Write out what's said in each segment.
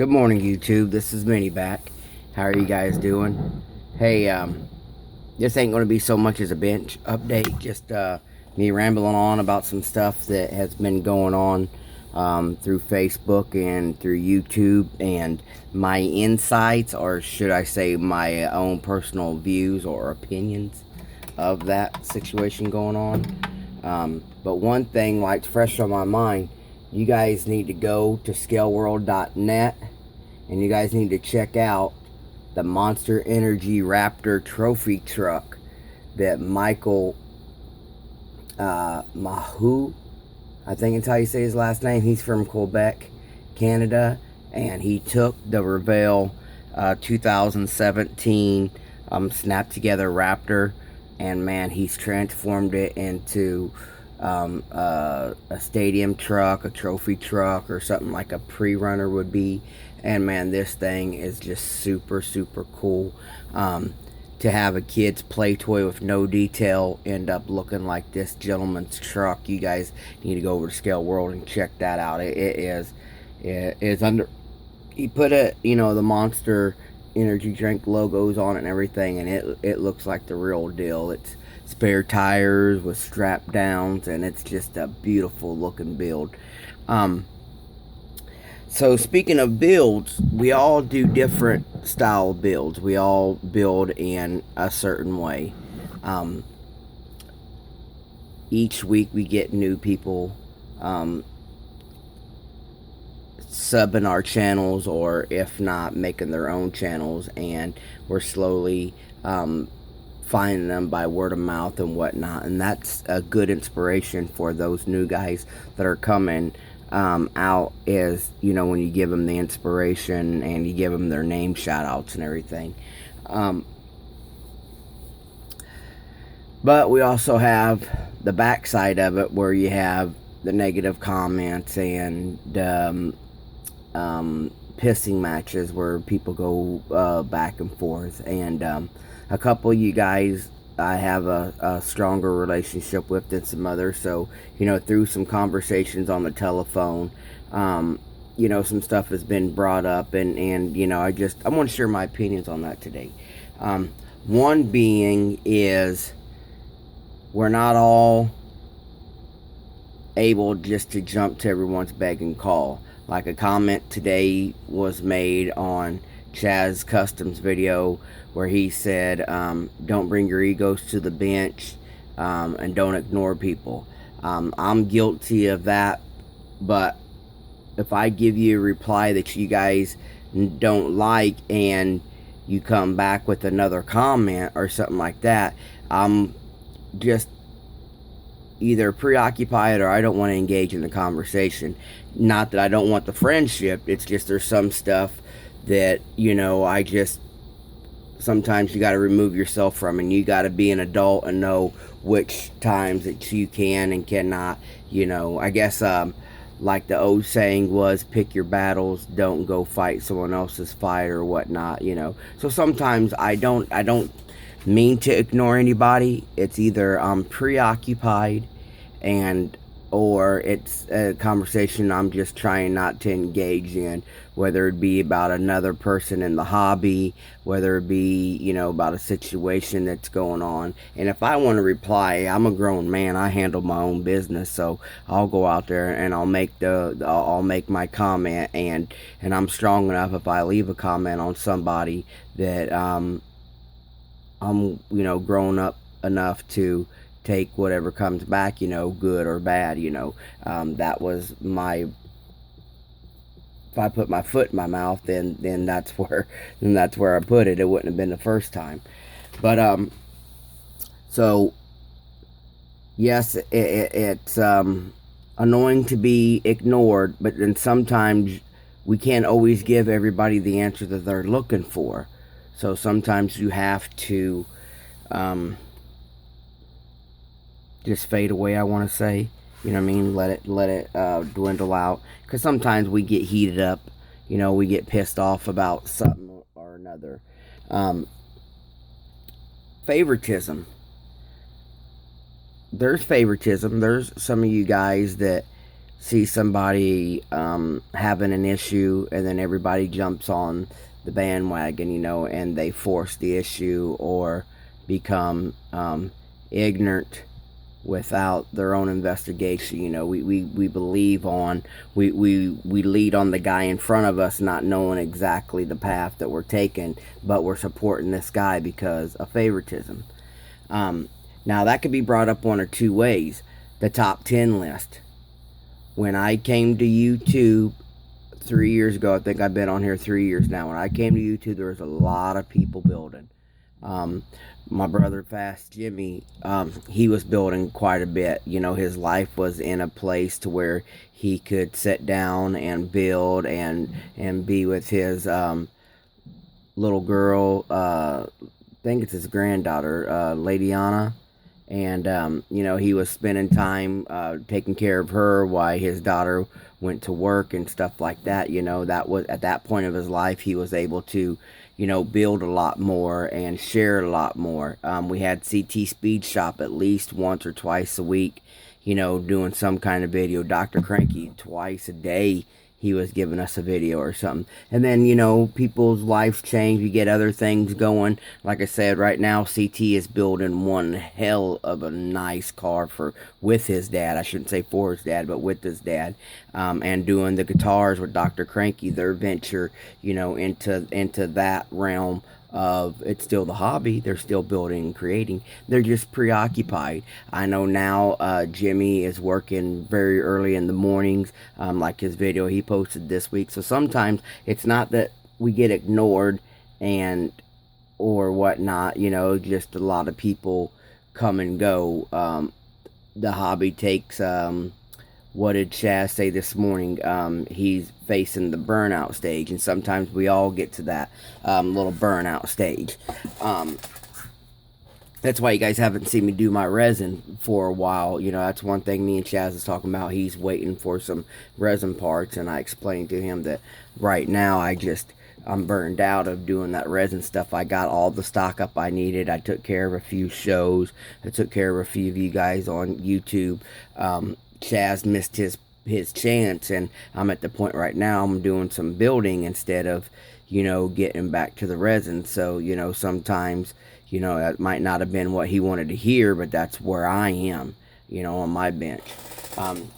Good morning, YouTube. This is Minnie back. How are you guys doing? Hey, this ain't going to be so much as a bench update, just me rambling on about some stuff that has been going on through Facebook and through YouTube, and my insights, or should I say my own personal views or opinions of that situation going on. But one thing, like, fresh on my mind, you guys need to go to scaleworld.net and you guys need to check out the Monster Energy Raptor trophy truck that Michael Mahu, I think it's how you say his last name. He's from Quebec, Canada, and he took the Revell 2017 snap together Raptor, and man, he's transformed it into a stadium truck, a trophy truck, or something like a pre-runner would be. And man, this thing is just super cool. To have a kid's play toy with no detail end up looking like this gentleman's truck, you guys need to go over to Scale World and check that out. It is under, he put it, the Monster Energy drink logos on it and everything, and it looks like the real deal. It's spare tires with strap downs, and it's just a beautiful looking build. So speaking of builds, we all do different style builds. We all build in a certain way. Each week we get new people subbing our channels, or if not, making their own channels, and we're slowly finding them by word of mouth and whatnot. And that's a good inspiration for those new guys that are coming out, is when you give them the inspiration and you give them their name shout outs and everything. But we also have the backside of it, where you have the negative comments and pissing matches where people go back and forth. And a couple of you guys I have a stronger relationship with than some others. So, through some conversations on the telephone, some stuff has been brought up, and I want to share my opinions on that today. One being is, we're not all able just to jump to everyone's beck and call. Like, a comment today was made on Chaz Customs video where he said, don't bring your egos to the bench, and don't ignore people. I'm guilty of that, but if I give you a reply that you guys don't like and you come back with another comment or something like that, I'm just either preoccupied or I don't want to engage in the conversation. Not that I don't want the friendship, it's just there's some stuff that, I just, sometimes you got to remove yourself from, and you got to be an adult and know which times that you can and cannot, I guess, like the old saying was, pick your battles, don't go fight someone else's fight or whatnot, So sometimes I don't mean to ignore anybody. It's either I'm preoccupied, or it's a conversation I'm just trying not to engage in, whether it be about another person in the hobby, whether it be, about a situation that's going on. And if I want to reply, I'm a grown man, I handle my own business, so I'll go out there and I'll make my comment, and I'm strong enough, if I leave a comment on somebody, that I'm grown up enough to take whatever comes back, good or bad. That was my, if I put my foot in my mouth, then that's where I put it. It wouldn't have been the first time. But so yes, it's annoying to be ignored, but then sometimes we can't always give everybody the answer that they're looking for. So sometimes you have to just fade away, I want to say. Let it dwindle out. Because sometimes we get heated up. We get pissed off about something or another. Favoritism. There's favoritism. There's some of you guys that see somebody having an issue, and then everybody jumps on the bandwagon, and they force the issue or become ignorant without their own investigation. We believe on, we lead on the guy in front of us, not knowing exactly the path that we're taking, but we're supporting this guy because of favoritism. Now that could be brought up one or two ways. The top 10 list. When I came to YouTube 3 years ago, I think I've been on here 3 years now. When I came to YouTube, there was a lot of people building. My brother Fast Jimmy, he was building quite a bit. His life was in a place to where he could sit down and build and be with his little girl. I think it's his granddaughter, Lady Anna. And he was spending time taking care of her while his daughter went to work and stuff like that. That was at that point of his life, he was able to build a lot more and share a lot more. We had CT Speed Shop at least once or twice a week, doing some kind of video. Dr. Cranky, twice a day, he was giving us a video or something. And then, people's lives change. We get other things going. Like I said, right now, CT is building one hell of a nice car with his dad. I shouldn't say for his dad, but with his dad. And doing the guitars with Dr. Cranky, their venture, into that realm of, it's still the hobby. They're still building and creating. They're just preoccupied. I know now Jimmy is working very early in the mornings, like his video he posted this week. So sometimes it's not that we get ignored or whatnot, just a lot of people come and go. The hobby takes, what did Chaz say this morning? He's facing the burnout stage, and sometimes we all get to that little burnout stage. That's why you guys haven't seen me do my resin for a while. That's one thing me and Chaz is talking about. He's waiting for some resin parts, and I explained to him that right now I'm burned out of doing that resin stuff. I got all the stock up I needed. I took care of a few shows. I took care of a few of you guys on YouTube. Chaz missed his chance, and I'm at the point right now I'm doing some building instead of getting back to the resin. So sometimes that might not have been what he wanted to hear, but that's where I am on my bench.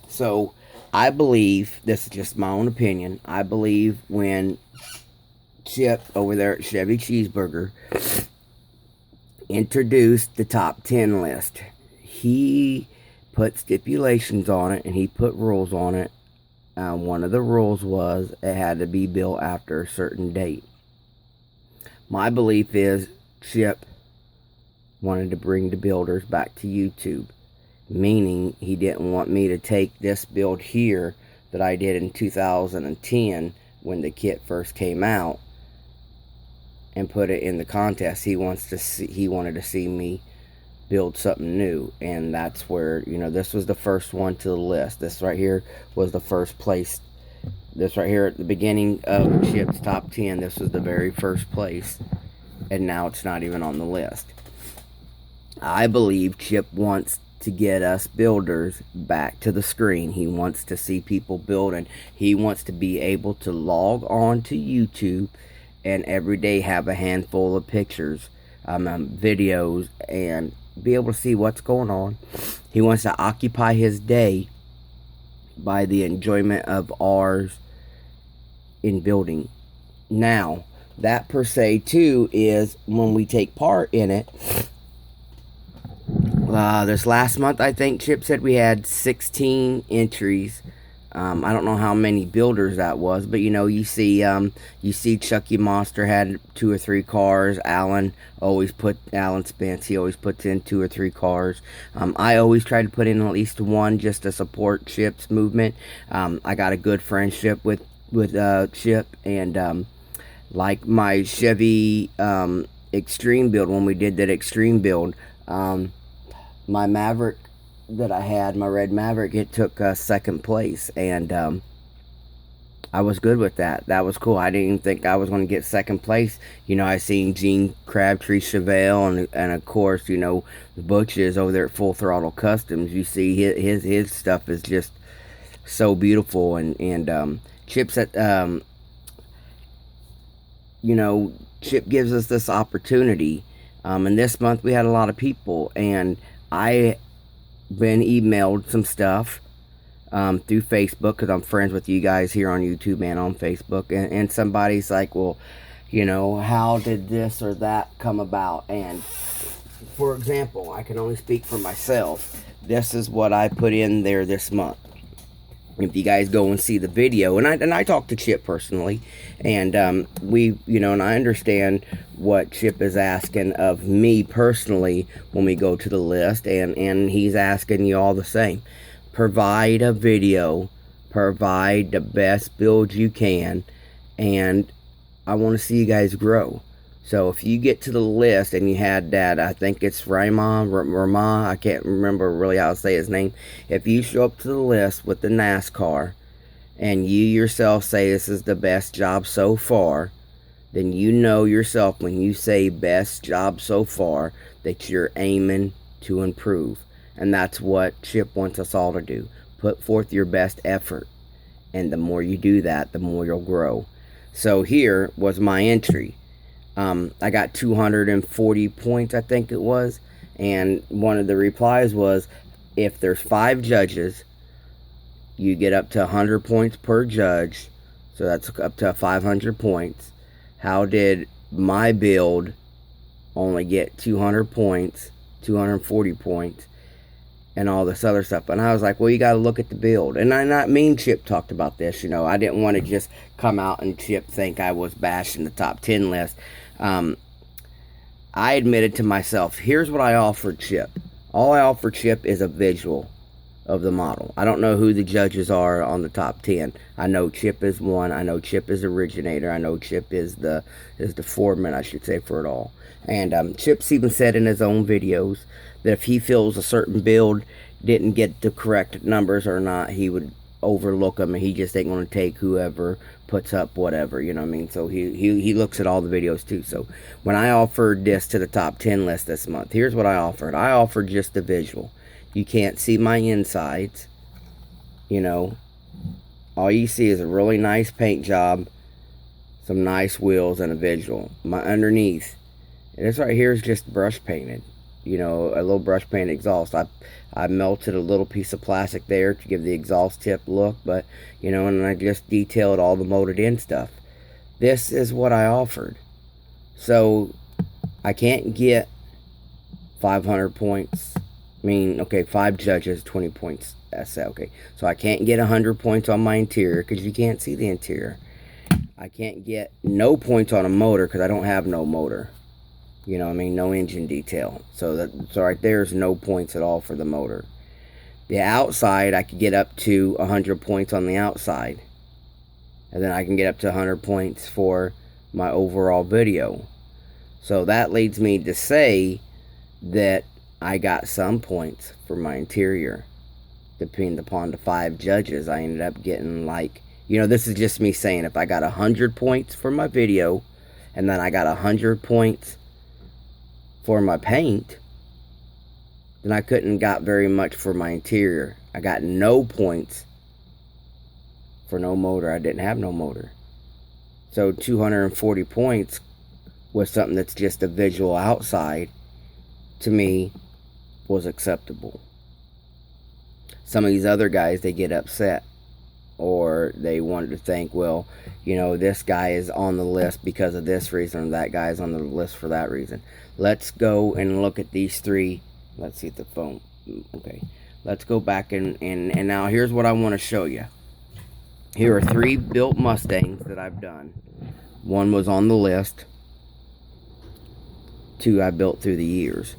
So I believe, this is just my own opinion, I believe when Chip over there at Chevy Cheeseburger introduced the top 10 list, he put stipulations on it and he put rules on it. One of the rules was it had to be built after a certain date. My belief is Chip wanted to bring the builders back to YouTube, meaning he didn't want me to take this build here that I did in 2010 when the kit first came out and put it in the contest. He wanted to see me build something new, and that's where this was the first one to the list. This right here was the first place. This right here at the beginning of Chip's top 10, this was the very first place, and now it's not even on the list. I believe Chip wants to get us builders back to the screen. He wants to see people building. He wants to be able to log on to YouTube and every day have a handful of pictures, videos, and be able to see what's going on. He wants to occupy his day by the enjoyment of ours in building. Now, that per se too is when we take part in it. This last month, I think Chip said we had 16 entries. I don't know how many builders that was, but you see Chucky Monster had 2 or 3 cars. Alan Spence, he always puts in 2 or 3 cars. I always try to put in at least 1 just to support Chip's movement. I got a good friendship with Chip, and like my Chevy Extreme build, when we did that Extreme build, my Maverick that I had, my red Maverick, it took 2nd place, and I was good with that. That was cool. I didn't even think I was going to get 2nd place. I seen Gene Crabtree Chevelle, and of course, Butch is over there at Full Throttle Customs. You see his stuff is just so beautiful. And Chip's at you know, Chip gives us this opportunity. And this month we had a lot of people, and I been emailed some stuff through Facebook, because I'm friends with you guys here on YouTube and on Facebook, and somebody's like, well, you know, how did this or that come about? And for example, I can only speak for myself. This is what I put in there this month. If you guys go and see the video, and I talked to Chip personally, and we, you know, and I understand what Chip is asking of me personally when we go to the list, and he's asking you all the same. Provide a video, provide the best build you can, and I want to see you guys grow. So if you get to the list and you had that, I think it's Rama, I can't remember really how to say his name. If you show up to the list with the NASCAR and you yourself say this is the best job so far, then you know yourself when you say best job so far that you're aiming to improve. And that's what Chip wants us all to do. Put forth your best effort. And the more you do that, the more you'll grow. So here was my entry. I got 240 points, I think it was. And one of the replies was, if there's 5 judges, you get up to 100 points per judge. So that's up to 500 points. How did my build only get 200 points, 240 points, and all this other stuff? And I was like, well, you got to look at the build. And me and Chip talked about this. You know, I didn't want to just come out and Chip think I was bashing the top 10 list. I admitted to myself, here's what I offered Chip. All I offered Chip is a visual of the model. I don't know who the judges are on the top 10. I know Chip is one. I know Chip is originator. I know Chip is the foreman, I should say, for it all. And Chip's even said in his own videos that if he feels a certain build didn't get the correct numbers or not, he would overlook them, and he just ain't going to take whoever puts up whatever, you know what I mean? So he looks at all the videos too. So when I offered this to the top 10 list this month, here's what I offered. I offered just the visual. You can't see my insides, you know. All you see is a really nice paint job, some nice wheels, and a visual. My underneath, this right here is just brush painted, you know, a little brush paint exhaust. I melted a little piece of plastic there to give the exhaust tip look, but, you know, and I just detailed all the molded in stuff. This is what I offered. So I can't get 500 points. I mean, okay, 5 judges, 20 points. That's okay. So I can't get 100 points on my interior because you can't see the interior. I can't get no points on a motor because I don't have no motor. You know what I mean? No engine detail. So right there's no points at all for the motor. The outside, I could get up to 100 points on the outside. And then I can get up to 100 points for my overall video. So that leads me to say that I got some points for my interior. Depending upon the 5 judges, I ended up getting, like, you know, this is just me saying, if I got 100 points for my video, and then I got 100 points for my paint, then I couldn't got very much for my interior. I got no points for no motor. I didn't have no motor. So 240 points was something that's just a visual outside, to me, was acceptable. Some of these other guys, they get upset, or they wanted to think, well, you know, this guy is on the list because of this reason, or that guy is on the list for that reason. Let's go and look at these 3. Let's see if the phone, okay. Let's go back and now here's what I want to show you. Here are 3 built Mustangs that I've done. 1 was on the list. 2 I built through the years.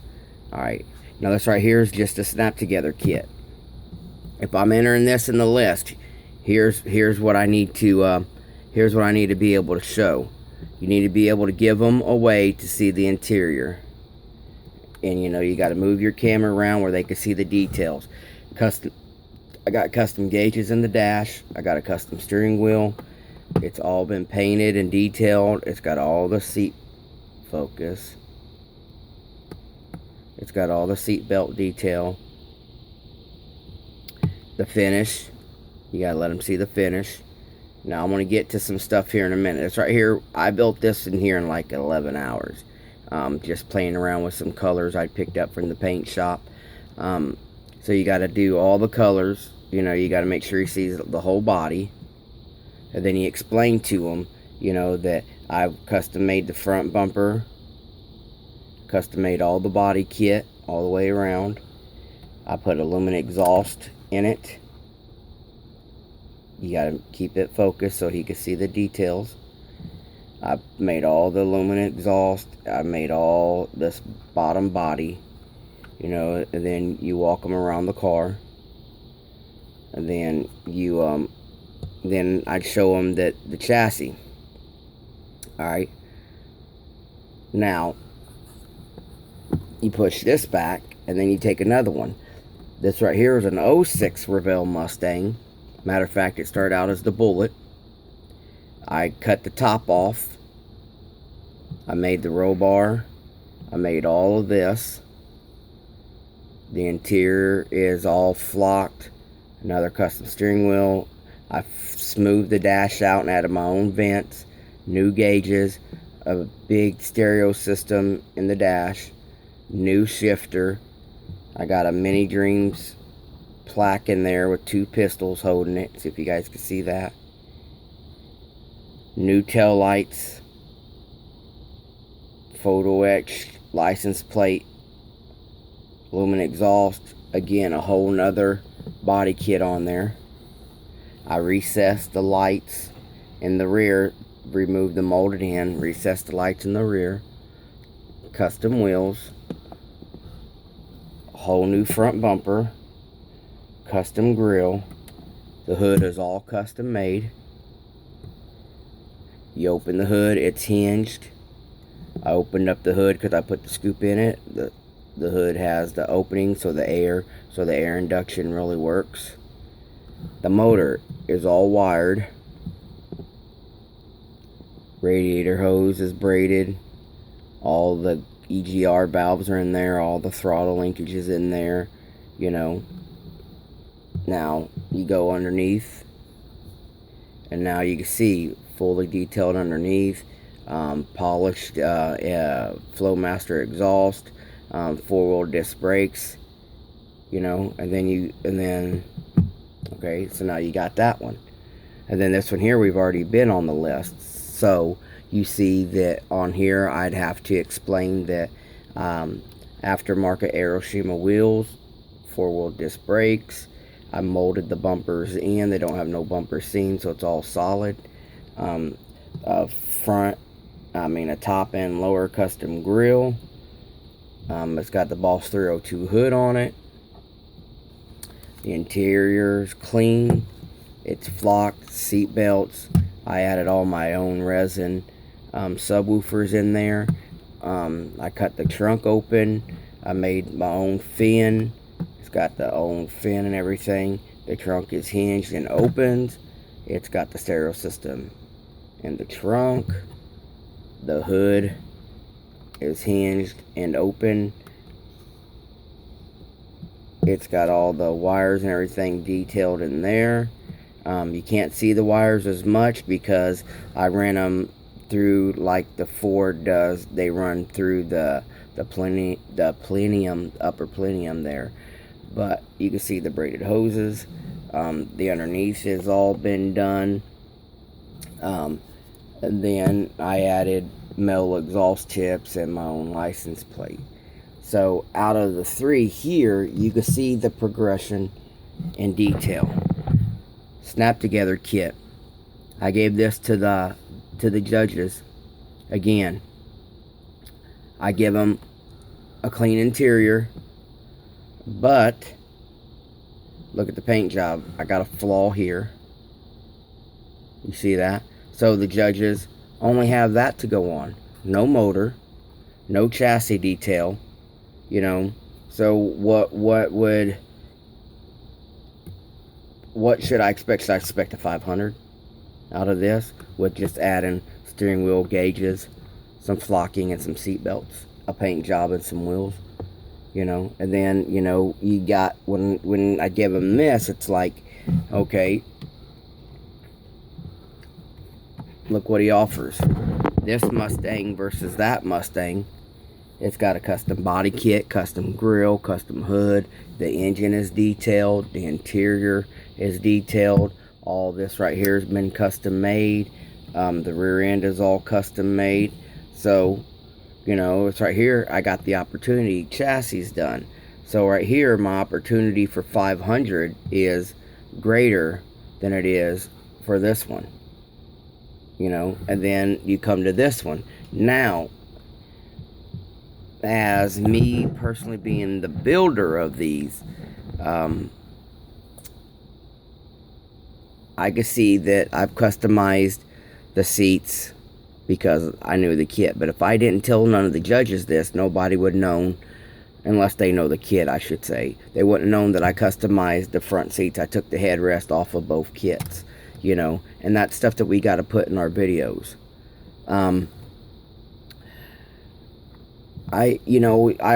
Alright, now this right here is just a snap together kit. If I'm entering this in the list, here's what I need to be able to show. You need to be able to give them away to see the interior. And you know, you got to move your camera around where they can see the details. I got custom gauges in the dash. I got a custom steering wheel. It's all been painted and detailed. It's got all the seat focus. It's got all the seat belt detail. The finish You gotta let them see the finish. Now I'm gonna get to some stuff here in a minute. It's right here. I built this in here in like 11 hours. Just playing around with some colors I picked up from the paint shop. So you gotta do all the colors. You know, you gotta make sure he sees the whole body. And then you explain to him, you know, that I've custom made the front bumper, custom made all the body kit all the way around. I put aluminum exhaust in it. You gotta keep it focused so he can see the details. I made all the aluminum exhaust. I made all this bottom body, you know, and then you walk them around the car. And then you, then I'd show them that the chassis. Alright. Now, you push this back, and then you take another one. This right here is an 06 Revell Mustang. Matter of fact, it started out as the Bullet. I cut the top off. I made the roll bar. I made all of this. The interior is all flocked. Another custom steering wheel. I smoothed the dash out and added my own vents, new gauges, a big stereo system in the dash, new shifter. I got a Mini Dreams plaque in there with 2 pistols holding it. See if you guys can see that. New tail lights, photo etched license plate, aluminum exhaust. Again, a whole nother body kit on there. I recessed the lights in the rear, removed the molded end, recessed the lights in the rear, custom wheels, a whole new front bumper, custom grill. The hood is all custom made. You open the hood, it's hinged. I opened up the hood because I put the scoop in it. The hood has the opening so the air induction really works. The motor is all wired. Radiator hose is braided. All the EGR valves are in there. All the throttle linkages in there. You know. Now you go underneath, and now you can see fully detailed underneath. Polished Flowmaster exhaust. 4-wheel disc brakes. You know, okay, so now you got that one. And then this one here, we've already been on the list. So you see that on here, I'd have to explain that aftermarket Aeroshima wheels, 4-wheel disc brakes. I molded the bumpers in. They don't have no bumper seam, so it's all solid. A top and lower custom grill. It's got the Boss 302 hood on it. The interior's clean. It's flocked. Seat belts. I added all my own resin subwoofers in there. I cut the trunk open. I made my own fin. It's got the own fin and everything. The trunk is hinged and opens. It's got the stereo system in the trunk. The hood is hinged and open. It's got all the wires and everything detailed in there. You can't see the wires as much because I ran them through like the Ford does. They run through the plenum, upper plenum there. But you can see the braided hoses. The underneath has all been done. And then I added metal exhaust tips and my own license plate. So out of the 3 here, you can see the progression in detail. Snap together kit. I gave this to the judges. Again, I give them a clean interior, but look at the paint job. I got a flaw here. You see that? So the judges only have that to go on. No motor, no chassis detail. You know, so what should I expect? Should I expect a 500 out of this with just adding steering wheel gauges, some flocking and some seat belts, a paint job and some wheels, you know? And then, you know, you got, when I give them this, it's like, okay, look what he offers. This Mustang versus that Mustang. It's got a custom body kit, custom grill, custom hood. The engine is detailed. The interior is detailed. All this right here has been custom made. The rear end is all custom made. So, you know, it's right here. I got the opportunity chassis done. So right here, my opportunity for 500 is greater than it is for this one. You know, and then you come to this one. Now, as me personally being the builder of these, I can see that I've customized the seats because I knew the kit. But if I didn't tell none of the judges this, nobody would have known, unless they know the kit, I should say. They wouldn't have known that I customized the front seats. I took the headrest off of both kits, you know, and that's stuff that we got to put in our videos. I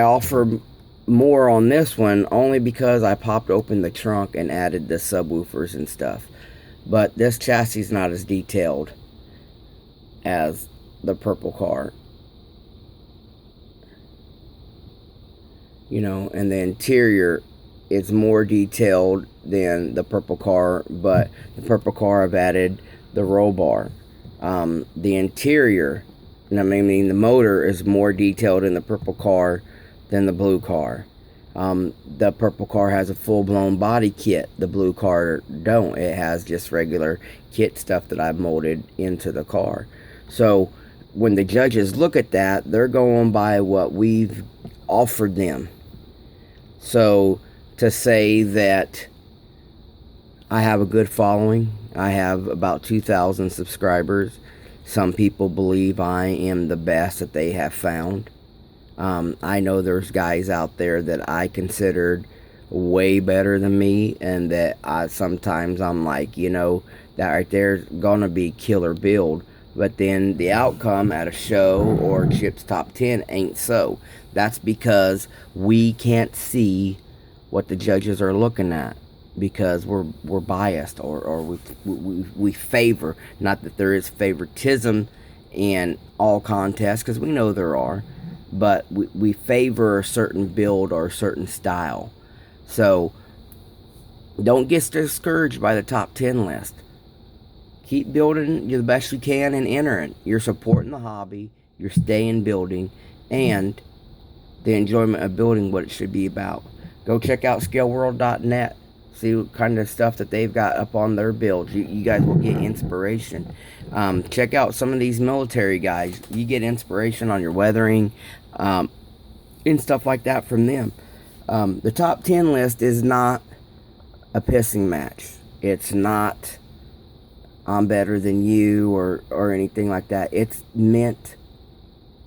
offer more on this one only because I popped open the trunk and added the subwoofers and stuff. But this chassis is not as detailed as the purple car. You know, and the interior is more detailed than the purple car, but the purple car I've added the roll bar. The interior, I mean the motor is more detailed in the purple car than the blue car. The purple car has a full-blown body kit. The blue car don't. It has just regular kit stuff that I've molded into the car. So when the judges look at that, they're going by what we've offered them. So to say that I have a good following, I have about 2,000 subscribers. Some people believe I am the best that they have found. I know there's guys out there that I considered way better than me, and that sometimes I'm like, you know, that right there's gonna be killer build, but then the outcome at a show or Chip's Top 10 ain't so. That's because we can't see what the judges are looking at, because we're biased, or we favor, not that there is favoritism in all contests, because we know there are, but we favor a certain build or a certain style. So don't get discouraged by the top 10 list. Keep building the best you can and entering. You're supporting the hobby, you're staying building, and the enjoyment of building what it should be about. Go check out scaleworld.net. See what kind of stuff that they've got up on their builds. You guys will get inspiration. Check out some of these military guys. You get inspiration on your weathering and stuff like that from them. The top 10 list is not a pissing match. It's not I'm better than you or anything like that. It's meant